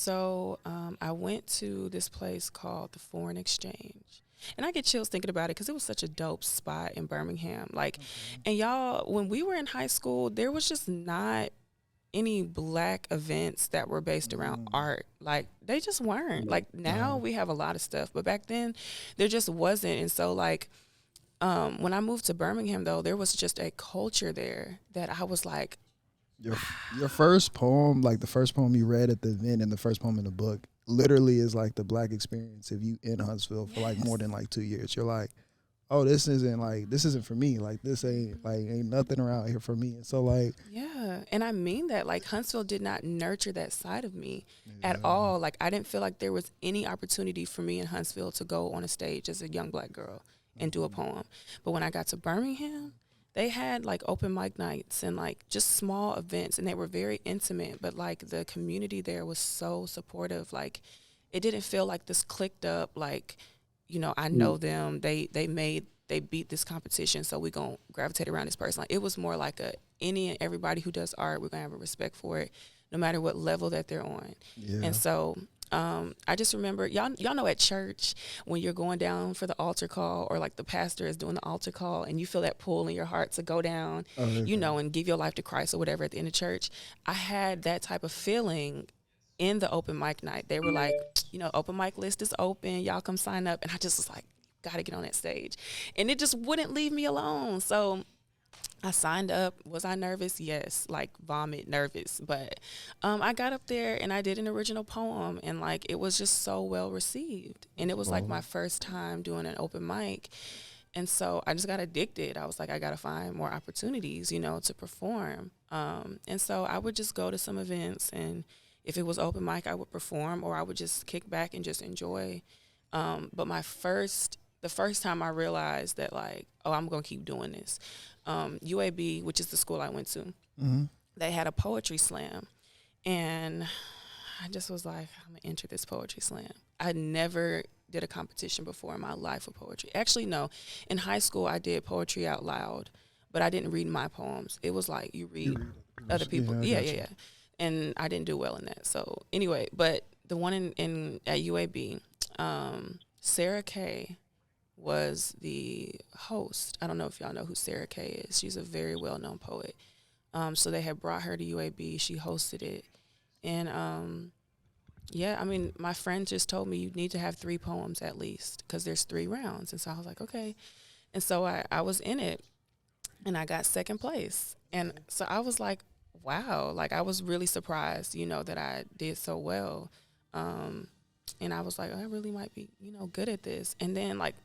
so I went to this place called the Foreign Exchange. And I get chills thinking about it because it was such a dope spot in Birmingham. Like, and y'all, when we were in high school, there was just not any black events that were based around art. Like, they just weren't. Like, now we have a lot of stuff, but back then there just wasn't. And so, like, when I moved to Birmingham, though, there was just a culture there that I was like, your first poem, like the first poem you read at the event and the first poem in the book, literally is like the black experience. If you in Huntsville for like more than like 2 years, you're like, oh, this isn't for me. Like, this ain't nothing around here for me. And so, like, yeah. And I mean that, like, Huntsville did not nurture that side of me at all. Like, I didn't feel like there was any opportunity for me in Huntsville to go on a stage as a young black girl and do a poem. But when I got to Birmingham, they had like open mic nights and like just small events, and they were very intimate, but like the community there was so supportive. Like, it didn't feel like this clicked up, like, you know, I know them, they beat this competition, so we gonna gravitate around this person. Like, it was more like any and everybody who does art, we're gonna have a respect for it, no matter what level that they're on. And so I just remember, y'all know at church when you're going down for the altar call, or like the pastor is doing the altar call, and you feel that pull in your heart to go down, you know, and give your life to Christ or whatever at the end of church. I had that type of feeling in the open mic night. They were like, you know, open mic list is open, y'all come sign up. And I just was like, gotta get on that stage. And it just wouldn't leave me alone. So I signed up. Was I nervous? Yes, like vomit nervous. But I got up there and I did an original poem, and like it was just so well received. And it was like my first time doing an open mic. And so I just got addicted. I was like, I got to find more opportunities, you know, to perform. And so I would just go to some events, and if it was open mic, I would perform, or I would just kick back and just enjoy. But the first time I realized that, like, oh, I'm going to keep doing this. UAB, which is the school I went to, they had a poetry slam. And I just was like, I'm going to enter this poetry slam. I never did a competition before in my life of poetry. Actually, no. In high school, I did poetry out loud, but I didn't read my poems. It was like you read other people. Yeah. And I didn't do well in that. So anyway, but the one in at UAB, Sarah Kay was the host. I don't know if y'all know who Sarah Kay is. She's a very well-known poet. So they had brought her to UAB. She hosted it. And, yeah, I mean, my friend just told me you need to have 3 poems at least because there's 3 rounds. And so I was like, okay. And so I was in it, and I got second place. And so I was like, wow. Like, I was really surprised, you know, that I did so well. And I was like, I really might be, you know, good at this. And then, like,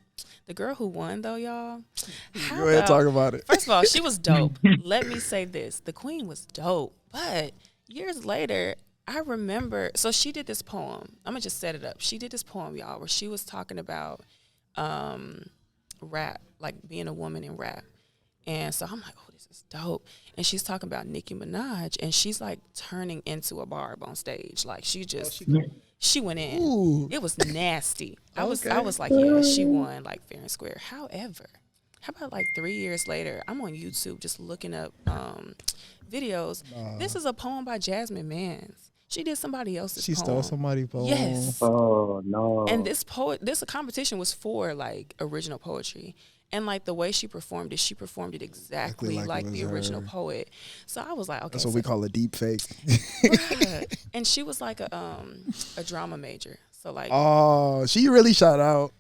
the girl who won, though, y'all. Go ahead and talk about it. First of all, she was dope. Let me say this. The queen was dope. But years later, I remember, so she did this poem. I'm going to just set it up. She did this poem, y'all, where she was talking about rap, like being a woman in rap. And so I'm like, oh, this is dope. And she's talking about Nicki Minaj, and she's like turning into a barb on stage. Like, she just, she went in. Ooh. It was nasty. I was like, yeah, she won like fair and square. However, how about like 3 years later, I'm on YouTube just looking up videos. This is a poem by Jasmine Mans. She did somebody else's poem. She stole somebody's poem. Yes. Oh, no. And this competition was for like original poetry. And like the way she performed it exactly like the original poet. So I was like, okay. That's what we call a deep fake. Right. And she was like a drama major. So like, oh, she really shot out.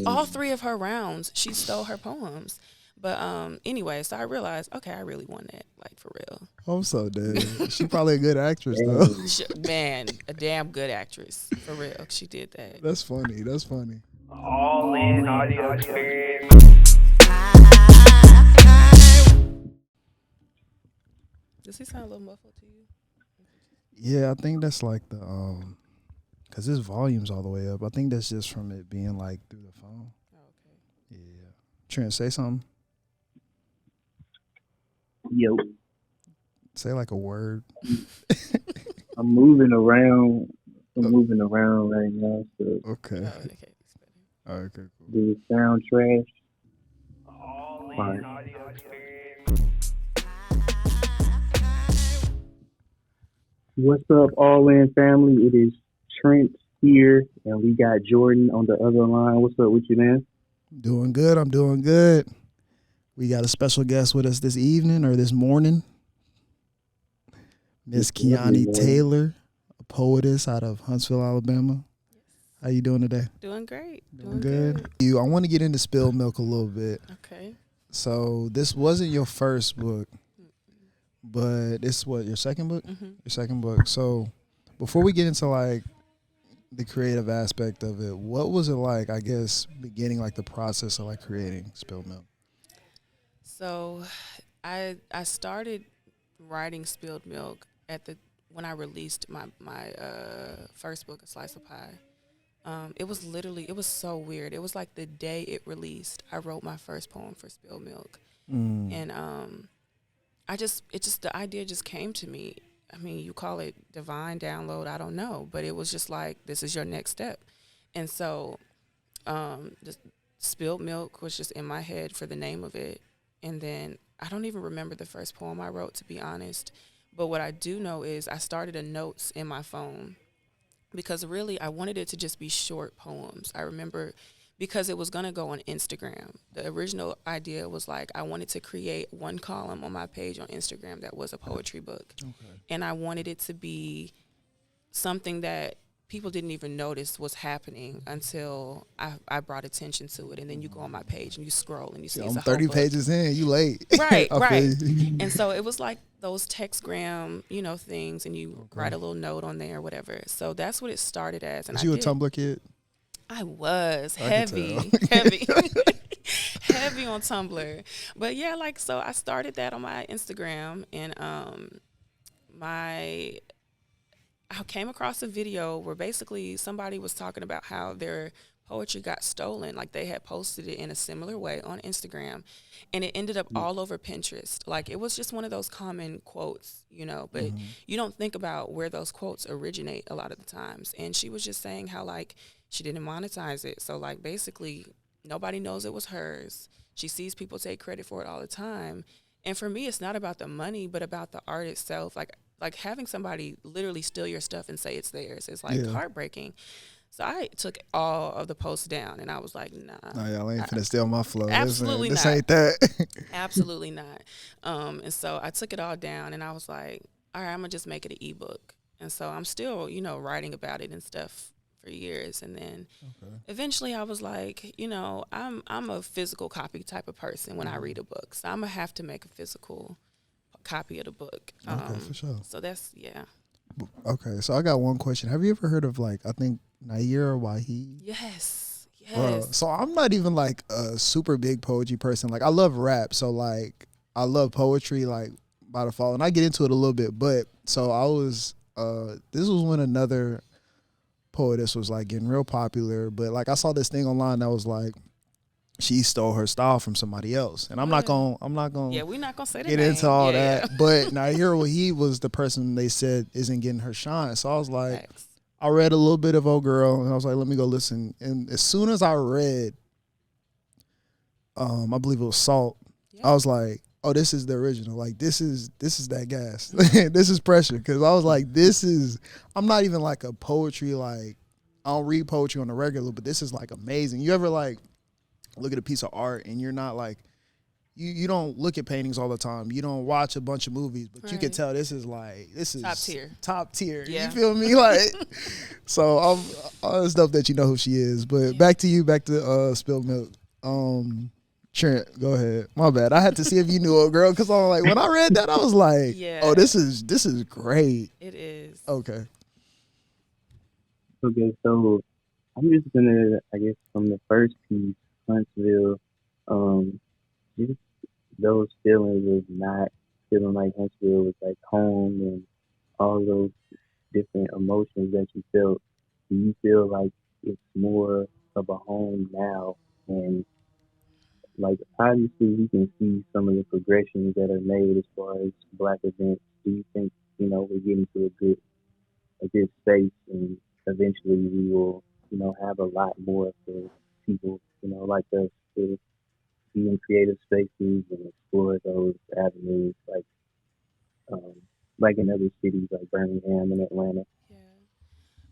All 3 of her rounds, she stole her poems. But anyway, so I realized, okay, I really won that, like, for real. I'm so dead. She probably a good actress, though. Man, a damn good actress, for real. She did that. That's funny. All in audio experience. Does he sound a little muffled to you? Yeah, I think that's like the because his volume's all the way up. I think that's just from it being like through the phone. Oh, okay. Yeah. Trent, say something. Yo. Say like a word. I'm moving around. Right now. So Okay. Oh, okay. All right, okay, cool. the sound trash. Fine. What's up, all in family? It is Trent here, and we got Jordan on the other line. What's up with you, man? Doing good. I'm doing good. We got a special guest with us this evening or this morning, It's Miss lovely, Keiani man. Taylor, a poetess out of Huntsville, Alabama. How you doing today? Doing great. Doing good. I want to get into Spilled Milk a little bit. Okay. So this wasn't your first book, but it's what, your second book? Mm-hmm. Your second book. So before we get into like the creative aspect of it, what was it like, I guess, beginning like the process of like creating Spilled Milk? So, I started writing Spilled Milk at the when I released my first book, A Slice of Pie. It was so weird. It was like the day it released, I wrote my first poem for Spilled Milk, Mm. and the idea just came to me. I mean, you call it divine download, I don't know, but it was just like, this is your next step. And so, the Spilled Milk was just in my head for the name of it. And then I don't even remember the first poem I wrote, to be honest. But what I do know is I started a notes in my phone because really I wanted it to just be short poems. I remember because it was going to go on Instagram. The original idea was like I wanted to create one column on my page on Instagram that was a poetry book. Okay. And I wanted it to be something that people didn't even notice was happening until I brought attention to it. And then you go on my page and you scroll and you see Yeah, it's I'm a whole 30 book. pages in. You late. Right, I feel right. you. And so it was like those textgram, things, and you Okay. write a little note on there or whatever. So that's what it started as. And Was I you a did. Tumblr kid? I was I could heavy, tell. heavy, heavy on Tumblr. But yeah, like so I started that on my Instagram, and my I came across a video where basically somebody was talking about how their poetry got stolen. Like they had posted it in a similar way on Instagram, and it ended up all over Pinterest. Like it was just one of those common quotes, but you don't think about where those quotes originate a lot of the times. And she was just saying how like she didn't monetize it. So like basically nobody knows it was hers. She sees people take credit for it all the time. And for me, it's not about the money, but about the art itself. Like having somebody literally steal your stuff and say it's theirs is like Yeah. heartbreaking. So I took all of the posts down and I was like, nah, No, y'all ain't finna steal my flow. absolutely this not. ain't that. Absolutely not. And so I took it all down and I was like, all right, I'm gonna just make it an ebook. And so I'm still, writing about it and stuff for years. And then eventually I was like, I'm a physical copy type of person when I read a book. So I'm gonna have to make a physical copy of the book. Okay, for sure. So that's yeah. Okay, so I got one question. Have you ever heard of like, I think Nair Wahi? Yes. Bro, Yes. so I'm not even like a super big poetry person. Like I love rap, so like I love poetry like by default, and I get into it a little bit. But so I was, this was when another poetess was like getting real popular. But like I saw this thing online that was like she stole her style from somebody else, and I'm not gonna Yeah, we're not gonna say that. get into all that. But Nair Wahi was the person they said isn't getting her shine. So I was like, Facts. I read a little bit of Old Girl, and I was like, let me go listen. And as soon as I read, I believe it was Salt, Yeah. I was like, oh, this is the original. Like this is that gas. This is pressure. Cause I was like, I'm not even like a poetry, like I don't read poetry on the regular, but this is like amazing. You ever like look at a piece of art and you're not like, you don't look at paintings all the time. You don't watch a bunch of movies, but you can Right. tell this is Top tier. Top tier. Yeah. You feel me? Like, so it's dope that you know who she is. But back to you, back to Spilled Milk. Trent, go ahead. My bad. I had to see if you knew Old Girl because I'm like, when I read that, I was like, Yeah. oh, this is great. It is. Okay. Okay, so I'm just gonna, I guess, from the first piece, Huntsville, just those feelings of not feeling like Huntsville was like home and all those different emotions that you felt. Do you feel like it's more of a home now? And like obviously we can see some of the progressions that are made as far as black events. Do you think, we're getting to a good space and eventually we will, have a lot more for people, like us to be in creative spaces and explore those avenues like um like in other cities like Birmingham and Atlanta. Yeah.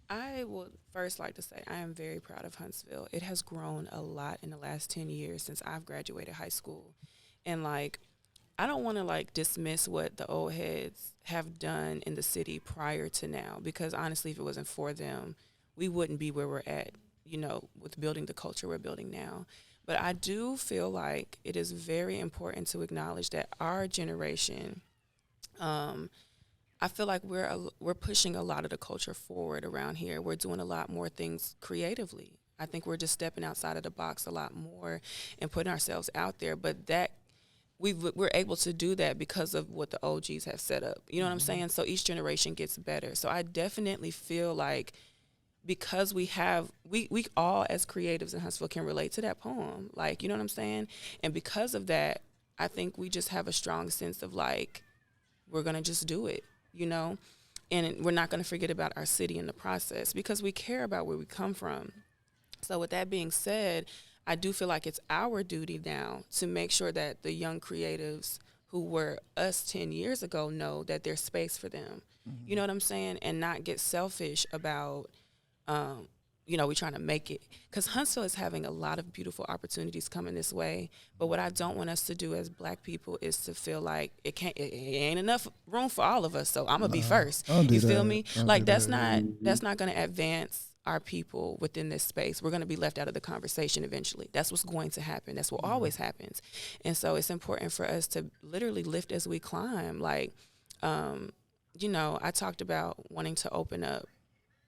I would first like to say I am very proud of Huntsville. It has grown a lot in the last 10 years since I've graduated high school. And like, I don't want to like dismiss what the old heads have done in the city prior to now, because honestly, if it wasn't for them, we wouldn't be where we're at, with building the culture we're building now. But I do feel like it is very important to acknowledge that our generation, um, I feel like we're pushing a lot of the culture forward around here. We're doing a lot more things creatively. I think we're just stepping outside of the box a lot more and putting ourselves out there. But we're able to do that because of what the OGs have set up. You know what I'm saying? So each generation gets better. So I definitely feel like because we all as creatives in Huntsville can relate to that poem. Like, you know what I'm saying? And because of that, I think we just have a strong sense of like, we're going to just do it, and we're not going to forget about our city in the process because we care about where we come from. So with that being said, I do feel like it's our duty now to make sure that the young creatives who were us 10 years ago know that there's space for them. You know what I'm saying? And not get selfish about, we're trying to make it. Because Huntsville is having a lot of beautiful opportunities coming this way. But what I don't want us to do as Black people is to feel like it ain't enough room for all of us. So I'm going to be first. You feel me? Like that's not going to advance our people within this space. We're going to be left out of the conversation eventually. That's what's going to happen. That's what always happens. And so it's important for us to literally lift as we climb. Like, I talked about wanting to open up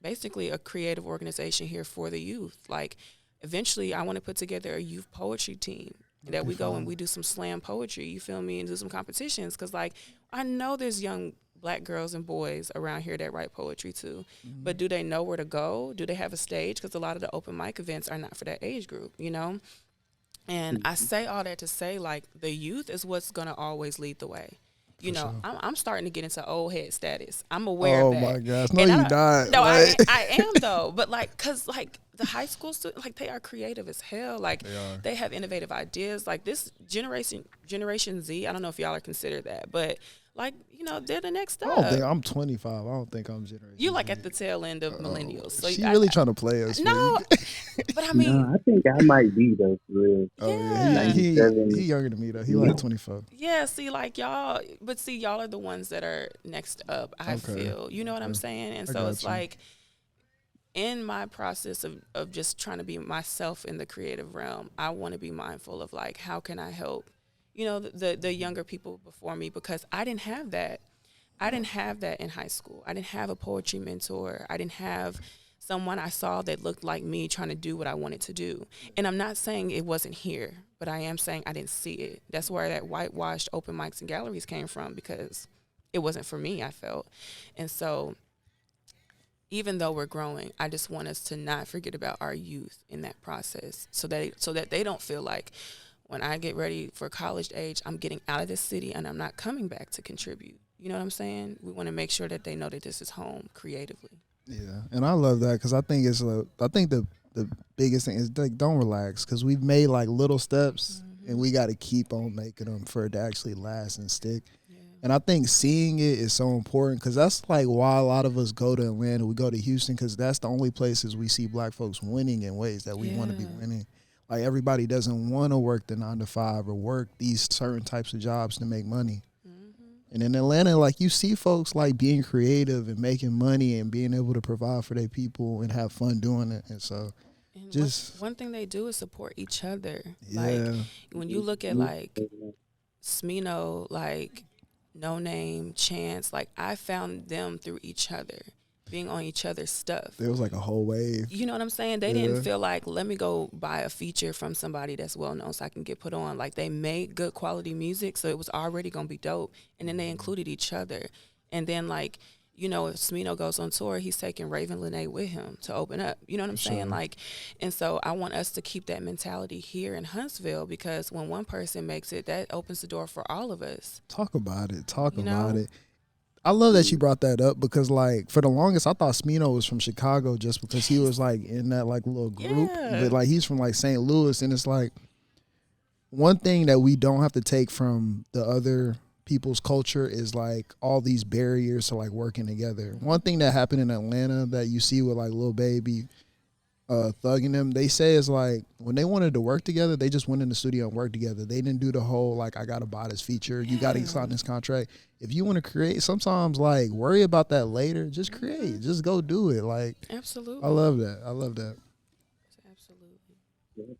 basically a creative organization here for the youth. Like, eventually I want to put together a youth poetry team that we go and we do some slam poetry, you feel me, and do some competitions. Because, like, I know there's young Black girls and boys around here that write poetry too. But do they know where to go? Do they have a stage? Because a lot of the open mic events are not for that age group, And I say all that to say, like, the youth is what's going to always lead the way. Sure. I'm starting to get into old head status. I'm aware of that. Oh, my gosh. No, you're not. No, I am, though. But, like, because, like, the high school students, like, they are creative as hell. Like, they have innovative ideas. Like, this Generation Z, I don't know if y'all are considered that. But, like, they're the next up. I'm 25. I don't think I'm Generation You like Z. at the tail end of millennials. So she really trying to play us. No, but I mean. No, I think I might be, though, for real. Oh, yeah. He younger than me, though. He like 24. Yeah, see, like, y'all are the ones that are next up, I feel. You know what I'm saying? And so it's like, in my process of just trying to be myself in the creative realm, I want to be mindful of, like, how can I help, the younger people before me, because I didn't have that. I didn't have that in high school. I didn't have a poetry mentor. I didn't have someone I saw that looked like me trying to do what I wanted to do. And I'm not saying it wasn't here, but I am saying I didn't see it. That's where that whitewashed open mics and galleries came from, because it wasn't for me, I felt. And so even though we're growing, I just want us to not forget about our youth in that process, so that they don't feel like, when I get ready for college age, I'm getting out of this city and I'm not coming back to contribute. You know what I'm saying? We want to make sure that they know that this is home creatively. Yeah, and I love that, because I think the biggest thing is, like, don't relax, because we've made like little steps, and we got to keep on making them for it to actually last and stick. Yeah. And I think seeing it is so important, because that's like why a lot of us go to Atlanta, we go to Houston, because that's the only places we see Black folks winning in ways that we want to be winning. Like, everybody doesn't want to work the 9-to-5 or work these certain types of jobs to make money. And in Atlanta, like, you see folks, like, being creative and making money and being able to provide for their people and have fun doing it. And so, just one thing they do is support each other. Yeah. Like, when you look at, like, Smino, like, No Name, Chance, like, I found them through each other, being on each other's stuff. There was like a whole wave. You know what I'm saying? They didn't feel like, let me go buy a feature from somebody that's well known so I can get put on. Like, they made good quality music, so it was already gonna be dope. And then they included each other. And then, like, if Smino goes on tour, he's taking Raven Lene with him to open up. You know what I'm saying? Like, and so I want us to keep that mentality here in Huntsville, because when one person makes it, that opens the door for all of us. Talk about it. I love that you brought that up, because, like, for the longest I thought Smino was from Chicago, just because he was, like, in that, like, little group. But, like, he's from, like, St. Louis, and it's like, one thing that we don't have to take from the other people's culture is like all these barriers to like working together. One thing that happened in Atlanta that you see with like Lil Baby, Thug and them, they say is like when they wanted to work together, they just went in the studio and worked together. They didn't do the whole like I gotta buy this feature, you gotta sign this contract. If you want to create, sometimes like worry about that later. Just create, just go do it. Like Absolutely. I love that. I love that. Absolutely. Yeah.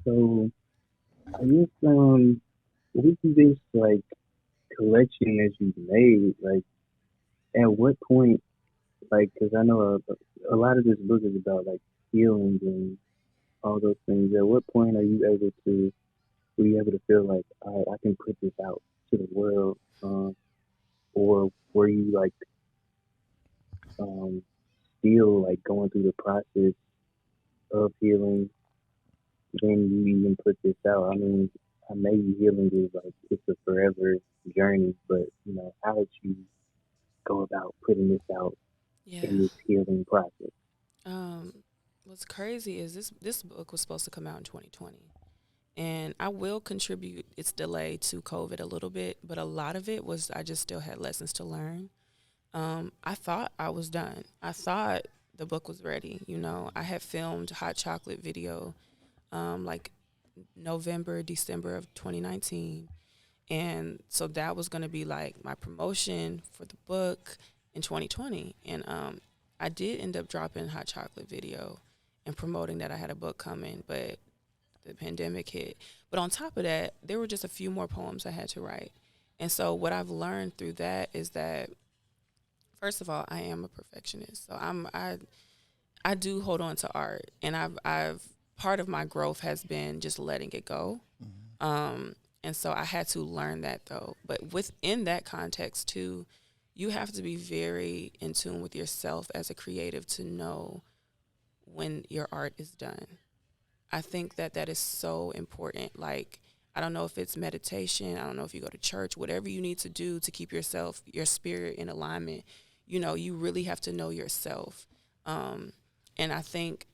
So I guess with this like collection that you've made, like at what point, like, because I know a lot of this book is about like feelings and all those things. At what point are you able to, were you able to feel like, all right, I can put this out to the world, or were you like um, still like going through the process of healing? Then you even put this out. I mean, maybe healing is like it's a forever journey, but how did you go about putting this out Yeah. in this healing process? Um, what's crazy is this book was supposed to come out in 2020, and I will contribute its delay to COVID a little bit, but a lot of it was I just still had lessons to learn. I thought I was done. I thought the book was ready. I had filmed Hot Chocolate video, like November, December of 2019. And so that was going to be like my promotion for the book in 2020. And I did end up dropping Hot Chocolate video and promoting that I had a book coming, but the pandemic hit. But on top of that, there were just a few more poems I had to write. And so what I've learned through that is that, first of all, I am a perfectionist. So I do hold on to art, and I've part of my growth has been just letting it go. And so I had to learn that though. But within that context too, you have to be very in tune with yourself as a creative to know when your art is done. I think that that is so important. Like, I don't know if it's meditation, I don't know if you go to church, whatever you need to do to keep your spirit in alignment, you really have to know yourself. And I think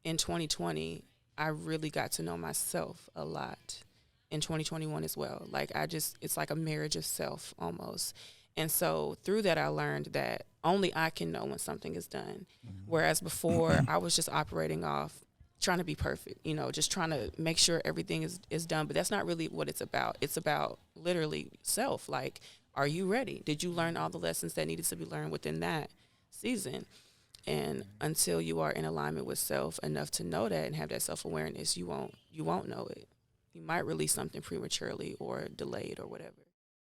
in 2020, I really got to know myself a lot. In 2021 as well. Like, it's like a marriage of self almost. And so through that, I learned that only I can know when something is done. Whereas before, I was just operating off trying to be perfect, just trying to make sure everything is done. But that's not really what it's about. It's about literally self. Like, are you ready? Did you learn all the lessons that needed to be learned within that season? And until you are in alignment with self enough to know that and have that self-awareness, you won't know it. You might release something prematurely or delayed or whatever.